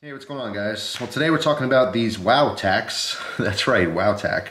Hey, what's going on, guys? Well, today we're talking about these WOWTACs. That's right, WOWTAC.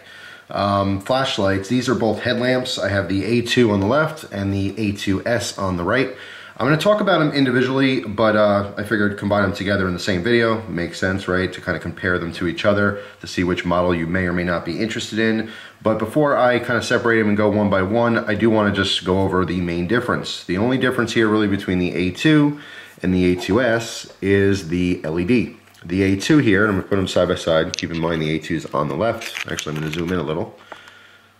Flashlights. These are both headlamps. I have the A2 on the left and the A2S on the right. I'm going to talk about them individually, but I figured combine them together in the same video. Makes sense, right? To kind of compare them to each other to see which model you may or may not be interested in. But before I kind of separate them and go one by one, I do want to just go over the main difference. The only difference here really between the A2 and the A2S is the LED. The A2 here, and I'm going to put them side by side. Keep in mind the A2 is on the left. Actually, I'm going to zoom in a little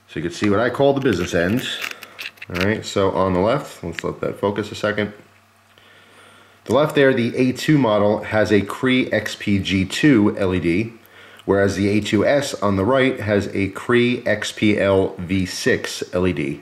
so you can see what I call the business end. Alright, so on the left, let's let that focus a second. The left there, the A2 model has a Cree XPG2 LED, whereas the A2S on the right has a Cree XPL V6 LED.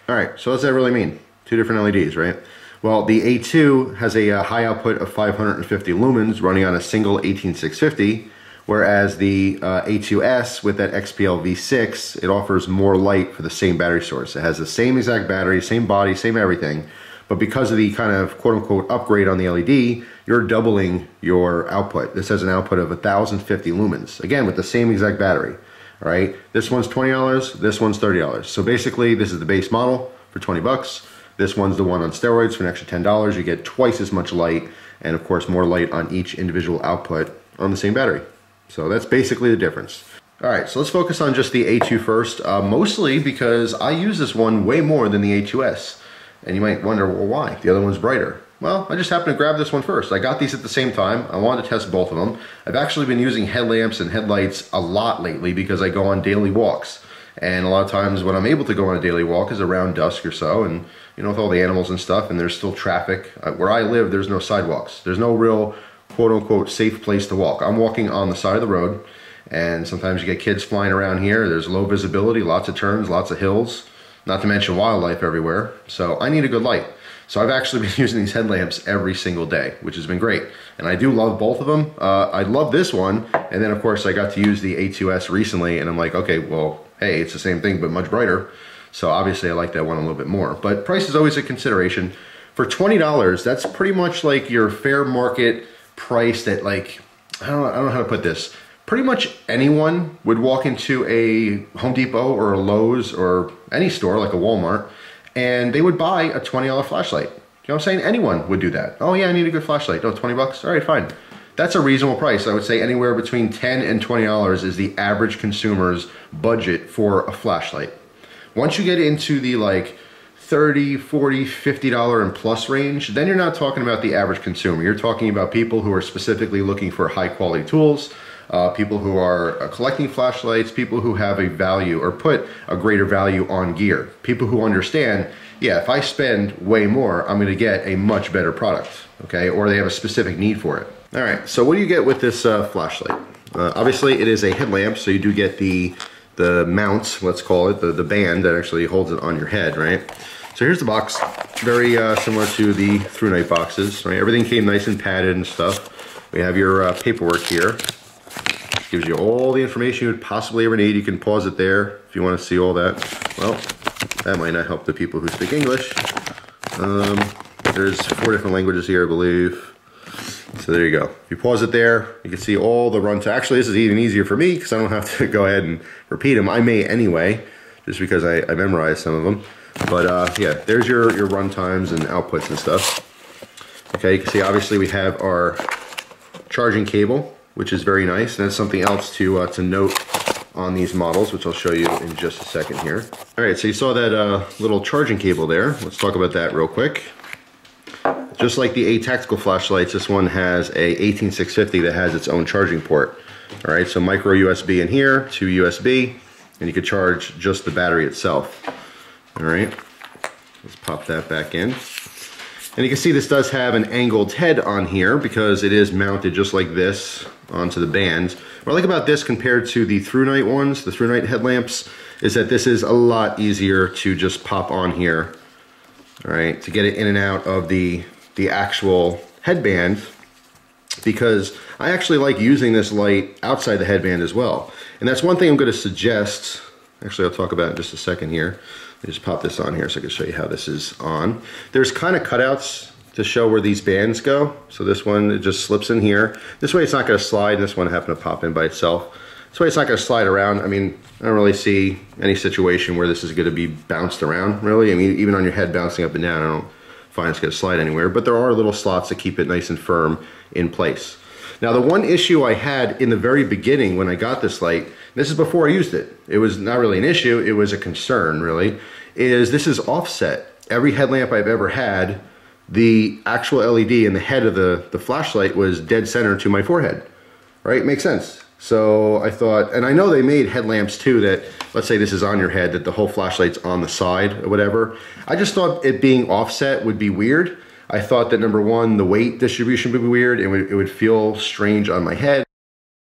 Alright, so what does that really mean? Two different LEDs, right? Well, the A2 has a high output of 550 lumens running on a single 18650, whereas the A2S with that XPL V6, it offers more light for the same battery source. It has the same exact battery, same body, same everything, but because of the kind of quote-unquote upgrade on the LED, you're doubling your output. This has an output of 1050 lumens, again with the same exact battery. All right, this one's $20, this one's $30. So basically, this is the base model for 20 bucks. This one's the one on steroids for an extra $10. You get twice as much light and of course more light on each individual output on the same battery. So that's basically the difference. Alright, so let's focus on just the A2 first, mostly because I use this one way more than the A2S. And you might wonder, well, why? The other one's brighter. Well, I just happened to grab this one first. I got these at the same time. I wanted to test both of them. I've actually been using headlamps and headlights a lot lately because I go on daily walks. And a lot of times when I'm able to go on a daily walk is around dusk or so, and you know, with all the animals and stuff, and there's still traffic. Where I live, there's no sidewalks. There's no real quote-unquote safe place to walk. I'm walking on the side of the road, and sometimes you get kids flying around here. There's low visibility, lots of turns, lots of hills, not to mention wildlife everywhere. So I need a good light. So I've actually been using these headlamps every single day, which has been great. And I do love both of them. I love this one, and then of course I got to use the A2S recently, and I'm like, okay, well, hey, it's the same thing but much brighter. So obviously I like that one a little bit more. But price is always a consideration. For $20, that's pretty much like your fair market price that, like, I don't know how to put this. Pretty much anyone would walk into a Home Depot or a Lowe's or any store like a Walmart, and they would buy a $20 flashlight. You know what I'm saying? Anyone would do that. Oh yeah, I need a good flashlight. Oh, 20 bucks? All right, fine. That's a reasonable price. I would say anywhere between $10 and $20 is the average consumer's budget for a flashlight. Once you get into the like $30, $40, $50 and plus range, then you're not talking about the average consumer. You're talking about people who are specifically looking for high quality tools, people who are collecting flashlights, people who have a value or put a greater value on gear, people who understand, yeah, if I spend way more, I'm gonna get a much better product, okay? Or they have a specific need for it. All right, so what do you get with this flashlight? Obviously it is a headlamp, so you do get the mount, let's call it, the band that actually holds it on your head, right? So here's the box, very similar to the through night boxes, right? Everything came nice and padded and stuff. We have your paperwork here. Gives you all the information you would possibly ever need. You can pause it there if you want to see all that. Well, that might not help the people who speak English. There's 4 different languages here, I believe. So there you go. If you pause it there, you can see all the runtime. Actually, this is even easier for me because I don't have to go ahead and repeat them. I may anyway, just because I memorized some of them. But yeah, there's your run times and outputs and stuff. Okay, you can see obviously we have our charging cable, which is very nice. And that's something else to note on these models, which I'll show you in just a second here. All right, so you saw that little charging cable there. Let's talk about that real quick. Just like the A-Tactical flashlights, this one has a 18650 that has its own charging port. All right, so micro USB in here, 2 USB, and you can charge just the battery itself. All right, let's pop that back in. And you can see this does have an angled head on here because it is mounted just like this onto the band. What I like about this compared to the through night ones, the through night headlamps, is that this is a lot easier to just pop on here. All right, to get it in and out of the actual headband, because I actually like using this light outside the headband as well. And that's one thing I'm going to suggest. Actually, I'll talk about it in just a second here. Let me just pop this on here so I can show you how this is on. There's kind of cutouts to show where these bands go. So this one, it just slips in here. This way it's not gonna slide, and this one happened to pop in by itself. This way it's not gonna slide around. I mean, I don't really see any situation where this is gonna be bounced around, really. I mean, even on your head bouncing up and down, I don't find it's gonna slide anywhere, but there are little slots to keep it nice and firm in place. Now, the one issue I had in the very beginning when I got this light, this is before I used it, it was not really an issue, it was a concern really, is this is offset. Every headlamp I've ever had, the actual LED in the head of the flashlight was dead center to my forehead, right? Makes sense. So I thought, and I know they made headlamps too that, let's say this is on your head, that the whole flashlight's on the side or whatever. I just thought it being offset would be weird. I thought that number one, the weight distribution would be weird. It would feel strange on my head.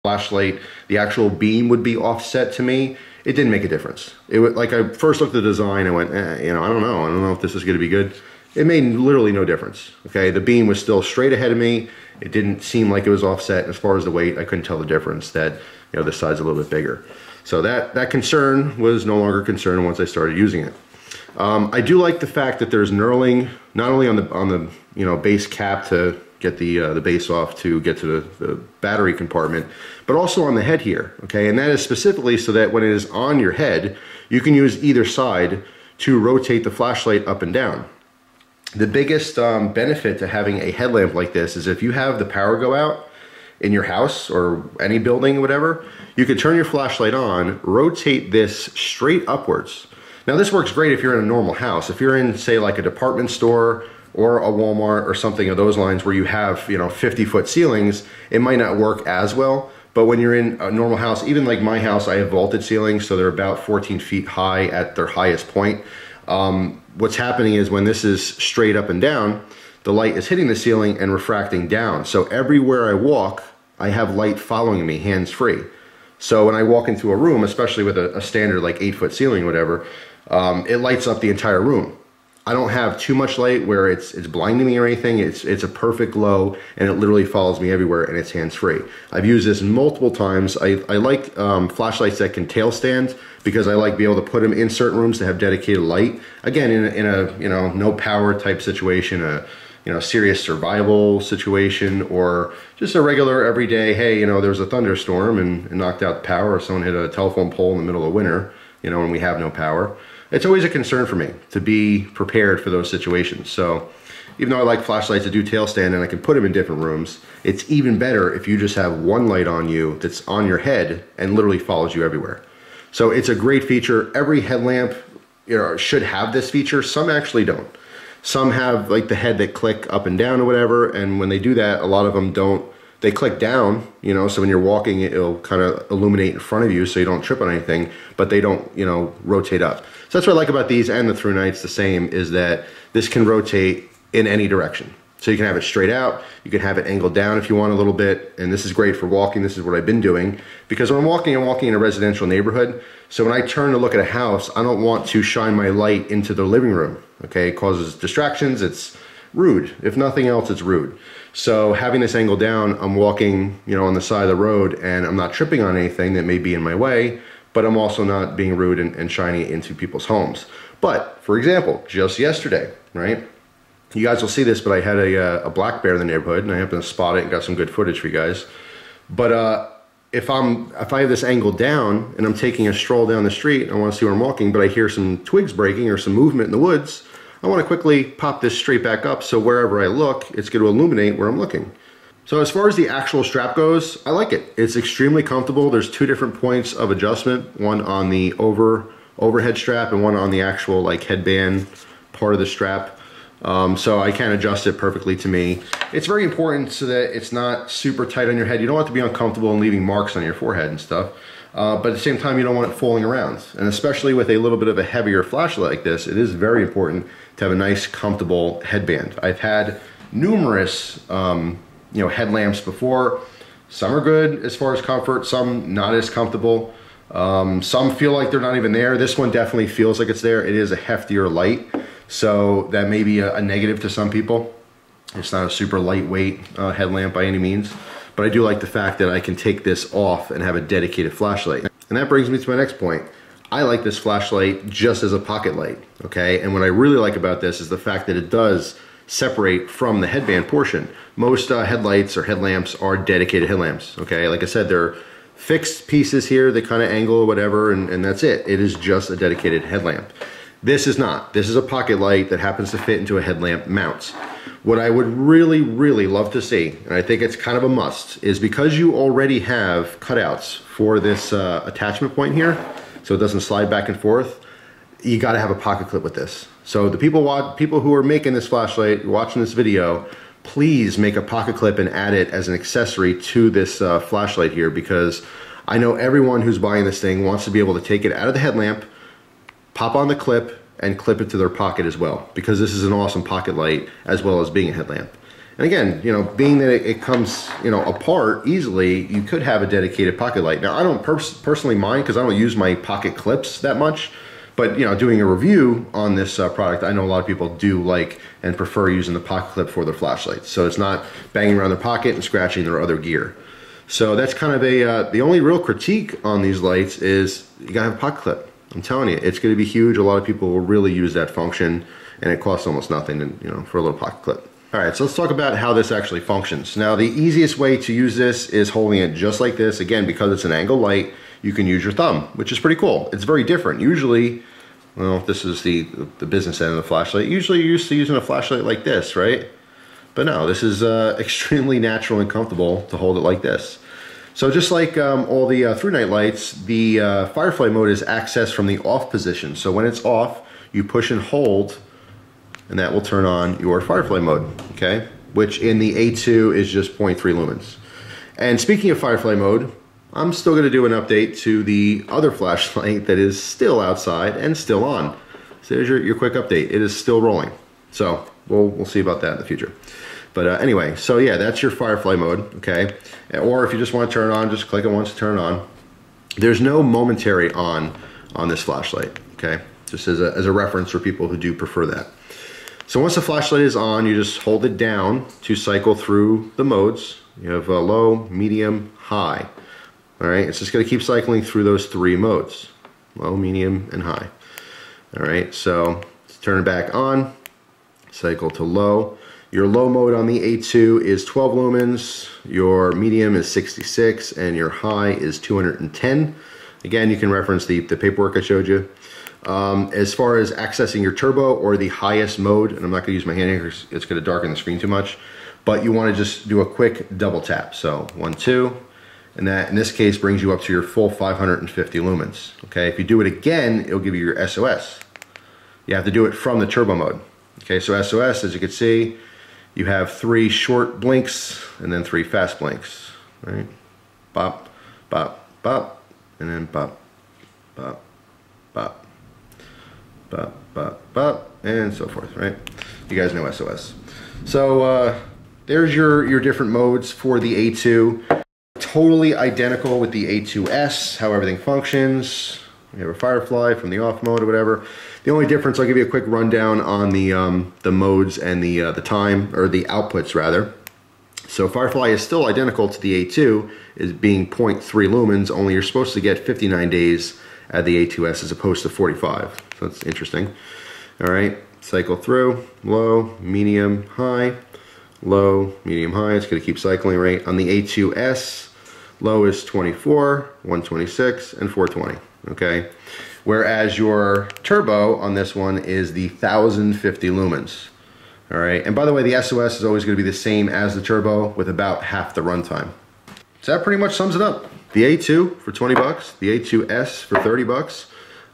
Flashlight, the actual beam would be offset to me. It didn't make a difference. It would, like, I first looked at the design, I went, you know, I don't know if this is gonna be good. It made literally no difference, okay? The beam was still straight ahead of me. It didn't seem like it was offset. As far as the weight, I couldn't tell the difference, that, you know, this side's a little bit bigger. So that concern was no longer a concern once I started using it. I do like the fact that there's knurling, not only on the you know, base cap to get the base off to get to the battery compartment, but also on the head here, okay? And that is specifically so that when it is on your head, you can use either side to rotate the flashlight up and down. The biggest benefit to having a headlamp like this is if you have the power go out in your house or any building, whatever, you could turn your flashlight on, rotate this straight upwards. Now this works great if you're in a normal house. If you're in, say, like a department store or a Walmart or something of those lines where you have, you know, 50-foot ceilings, it might not work as well. But when you're in a normal house, even like my house, I have vaulted ceilings, so they're about 14 feet high at their highest point. What's happening is when this is straight up and down, the light is hitting the ceiling and refracting down. So everywhere I walk, I have light following me, hands-free. So when I walk into a room, especially with a standard like 8-foot ceiling or whatever, it lights up the entire room. I don't have too much light where it's blinding me or anything. It's a perfect glow, and it literally follows me everywhere, and it's hands-free. I've used this multiple times. I like flashlights that can tail stand, because I like being able to put them in certain rooms to have dedicated light. Again, in a you know, no power type situation, a you know, serious survival situation, or just a regular everyday, hey, you know, there's a thunderstorm and it knocked out the power, or someone hit a telephone pole in the middle of winter, you know, when we have no power. It's always a concern for me to be prepared for those situations. So even though I like flashlights that do tail stand and I can put them in different rooms, it's even better if you just have one light on you that's on your head and literally follows you everywhere. So it's a great feature. Every headlamp, you know, should have this feature. Some actually don't. Some have like the head that click up and down or whatever, and when they do that, a lot of them don't. They click down, you know, so when you're walking, it'll kind of illuminate in front of you so you don't trip on anything, but they don't, you know, rotate up. So that's what I like about these, and the through nights the same, is that this can rotate in any direction. So you can have it straight out, you can have it angled down if you want a little bit, and this is great for walking. This is what I've been doing, because when I'm walking in a residential neighborhood, so when I turn to look at a house, I don't want to shine my light into the living room, okay? It causes distractions, it's rude. If nothing else, it's rude. So having this angle down, I'm walking, you know, on the side of the road, and I'm not tripping on anything that may be in my way, but I'm also not being rude and shining it into people's homes. But, for example, just yesterday, right? You guys will see this, but I had a black bear in the neighborhood, and I happened to spot it and got some good footage for you guys. But if I have this angle down and I'm taking a stroll down the street, I want to see where I'm walking, but I hear some twigs breaking or some movement in the woods, I want to quickly pop this straight back up, so wherever I look, it's going to illuminate where I'm looking. So as far as the actual strap goes, I like it. It's extremely comfortable. There's two different points of adjustment, one on the overhead strap and one on the actual like headband part of the strap. So I can adjust it perfectly to me. It's very important so that it's not super tight on your head. You don't want it to be uncomfortable and leaving marks on your forehead and stuff. But at the same time, you don't want it falling around. And especially with a little bit of a heavier flashlight like this, it is very important to have a nice, comfortable headband. I've had numerous you know, headlamps before. Some are good as far as comfort, some not as comfortable. Some feel like they're not even there. This one definitely feels like it's there. It is a heftier light, so that may be a negative to some people. It's not a super lightweight headlamp by any means, but I do like the fact that I can take this off and have a dedicated flashlight. And that brings me to my next point. I like this flashlight just as a pocket light, okay? And what I really like about this is the fact that it does separate from the headband portion. Most headlights or headlamps are dedicated headlamps, okay? Like I said, they're fixed pieces here, they kind of angle or whatever, and that's it. It is just a dedicated headlamp. This is not. This is a pocket light that happens to fit into a headlamp mount. What I would really, really love to see, and I think it's kind of a must, is because you already have cutouts for this attachment point here, so it doesn't slide back and forth, you gotta have a pocket clip with this. So the people who are making this flashlight, watching this video, please make a pocket clip and add it as an accessory to this flashlight here, because I know everyone who's buying this thing wants to be able to take it out of the headlamp, pop on the clip, and clip it to their pocket as well, because this is an awesome pocket light as well as being a headlamp. And again, you know, being that it comes, you know, apart easily, you could have a dedicated pocket light. Now, I don't personally mind because I don't use my pocket clips that much, but you know, doing a review on this product, I know a lot of people do like and prefer using the pocket clip for their flashlights, so it's not banging around their pocket and scratching their other gear. So that's kind of the only real critique on these lights is you gotta have a pocket clip. I'm telling you, it's going to be huge. A lot of people will really use that function, and it costs almost nothing, you know, for a little pocket clip. All right, so let's talk about how this actually functions. Now, the easiest way to use this is holding it just like this. Again, because it's an angle light, you can use your thumb, which is pretty cool. It's very different. Usually, well, this is the business end of the flashlight. Usually, you're used to using a flashlight like this, right? But no, this is extremely natural and comfortable to hold it like this. So just like all the through night lights, the firefly mode is accessed from the off position. So when it's off, you push and hold, and that will turn on your firefly mode, okay? Which in the A2 is just 0.3 lumens. And speaking of firefly mode, I'm still gonna do an update to the other flashlight that is still outside and still on. So there's your quick update. It is still rolling. So we'll see about that in the future. But anyway, so yeah, that's your firefly mode, okay? Or if you just want to turn it on, just click it once to turn it on. There's no momentary on this flashlight, okay? Just as a reference for people who do prefer that. So once the flashlight is on, you just hold it down to cycle through the modes. You have low, medium, high. All right, it's just gonna keep cycling through those three modes. Low, medium, and high. All right, so let's turn it back on, cycle to low. Your low mode on the A2 is 12 lumens, your medium is 66, and your high is 210. Again, you can reference the paperwork I showed you. As far as accessing your turbo or the highest mode, and I'm not gonna use my hand here because it's gonna darken the screen too much, but you wanna just do a quick double tap. So 1, 2, and that in this case brings you up to your full 550 lumens. Okay, if you do it again, it'll give you your SOS. You have to do it from the turbo mode. Okay, so SOS, as you can see, you have 3 short blinks and then 3 fast blinks, right? Bop, bop, bop, and then bop, bop, bop, bop, bop, bop, and so forth, right? You guys know SOS. So there's your different modes for the A2. Totally identical with the A2S, how everything functions. We have a firefly from the off mode or whatever. The only difference, I'll give you a quick rundown on the modes and the time, or the outputs rather. So firefly is still identical to the A2, is being 0.3 lumens, only you're supposed to get 59 days at the A2S as opposed to 45. So that's interesting. All right, cycle through, low, medium, high, low, medium, high. It's gonna keep cycling, right? On the A2S, low is 24, 126, and 420, okay? Whereas your turbo on this one is the 1050 lumens. All right, and by the way, the SOS is always gonna be the same as the turbo with about half the runtime. So that pretty much sums it up. The A2 for 20 bucks, the A2S for 30 bucks.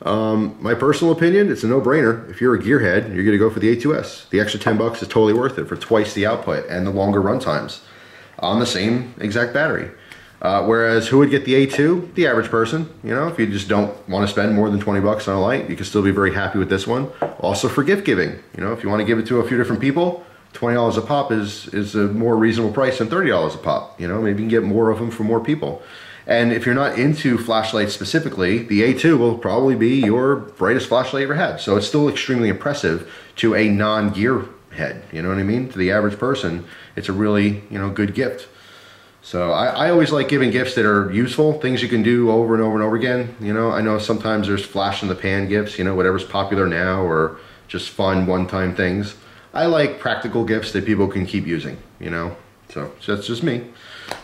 My personal opinion, it's a no-brainer. If you're a gearhead, you're gonna go for the A2S. The extra 10 bucks is totally worth it for twice the output and the longer run times on the same exact battery. Whereas who would get the A2? The average person. You know, if you just don't want to spend more than 20 bucks on a light, you can still be very happy with this one. Also for gift giving, you know, if you want to give it to a few different people, $20 a pop is a more reasonable price than $30 a pop. You know, maybe you can get more of them for more people. And if you're not into flashlights specifically, the A2 will probably be your brightest flashlight you ever had. So it's still extremely impressive to a non-gear head, you know what I mean? To the average person, it's a really, you know, good gift. So I always like giving gifts that are useful, things you can do over and over and over again. You know, I know sometimes there's flash in the pan gifts, you know, whatever's popular now, or just fun one-time things. I like practical gifts that people can keep using, you know? So that's just me.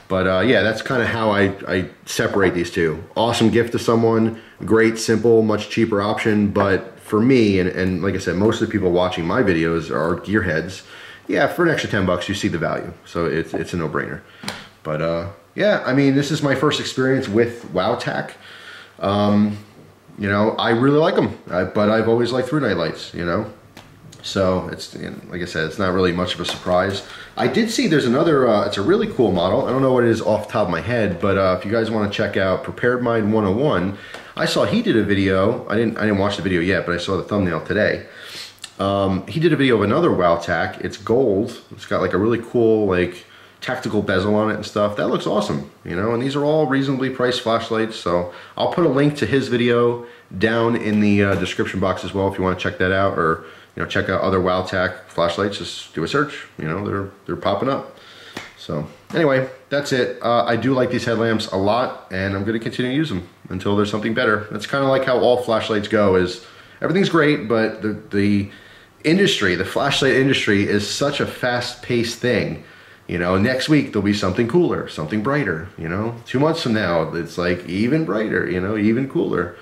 But yeah, that's kind of how I separate these two. Awesome gift to someone, great, simple, much cheaper option. But for me, and like I said, most of the people watching my videos are gearheads. Yeah, for an extra 10 bucks, you see the value. So it's a no-brainer. But yeah, I mean, this is my first experience with WOWTAC. You know, I really like them, but I've always liked through night lights, you know? So it's, you know, like I said, it's not really much of a surprise. I did see there's another, it's a really cool model. I don't know what it is off the top of my head, but if you guys want to check out Prepared Mind 101, I saw he did a video. I didn't watch the video yet, but I saw the thumbnail today. He did a video of another WOWTAC. It's gold. It's got like a really cool like tactical bezel on it and stuff. That looks awesome, you know, and these are all reasonably priced flashlights. So I'll put a link to his video down in the description box as well if you want to check that out, or you know, check out other WOWTAC flashlights. Just do a search, you know, they're popping up. So anyway, that's it. I do like these headlamps a lot, and I'm going to continue to use them until there's something better. That's kind of like how all flashlights go, is everything's great, but the industry, the flashlight industry, is such a fast-paced thing. You know, next week there'll be something cooler, something brighter, you know. 2 months from now, it's like even brighter, you know, even cooler.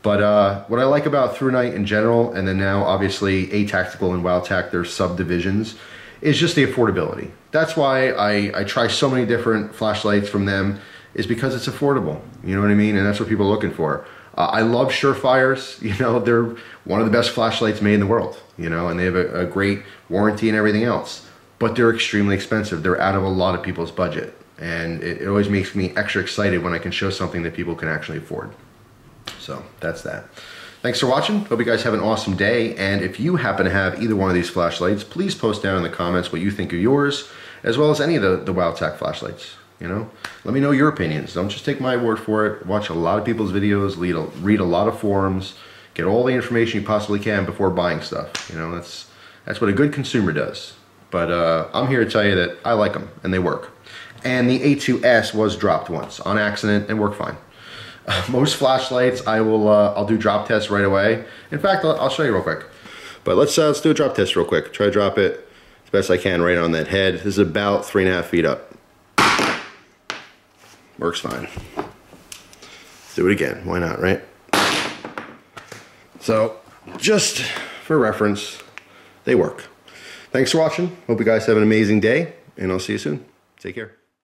But what I like about Through Night in general, and then now obviously A-Tactical and WOWTAC, their subdivisions, is just the affordability. That's why I try so many different flashlights from them, is because it's affordable. You know what I mean? And that's what people are looking for. I love Surefires. You know, they're one of the best flashlights made in the world, you know, and they have a great warranty and everything else. But they're extremely expensive. They're out of a lot of people's budget. And it always makes me extra excited when I can show something that people can actually afford. So that's that. Thanks for watching. Hope you guys have an awesome day. And if you happen to have either one of these flashlights, please post down in the comments what you think of yours, as well as any of the WOWTAC flashlights. You know, let me know your opinions. Don't just take my word for it. Watch a lot of people's videos, read a lot of forums, get all the information you possibly can before buying stuff. You know, that's what a good consumer does. But I'm here to tell you that I like them and they work. And the A2S was dropped once on accident and worked fine. Most flashlights, I'll do drop tests right away. In fact, I'll show you real quick. But let's do a drop test real quick. Try to drop it as best I can right on that head. This is about 3.5 feet up. Works fine. Let's do it again. Why not, right? So, just for reference, they work. Thanks for watching. Hope you guys have an amazing day, and I'll see you soon. Take care.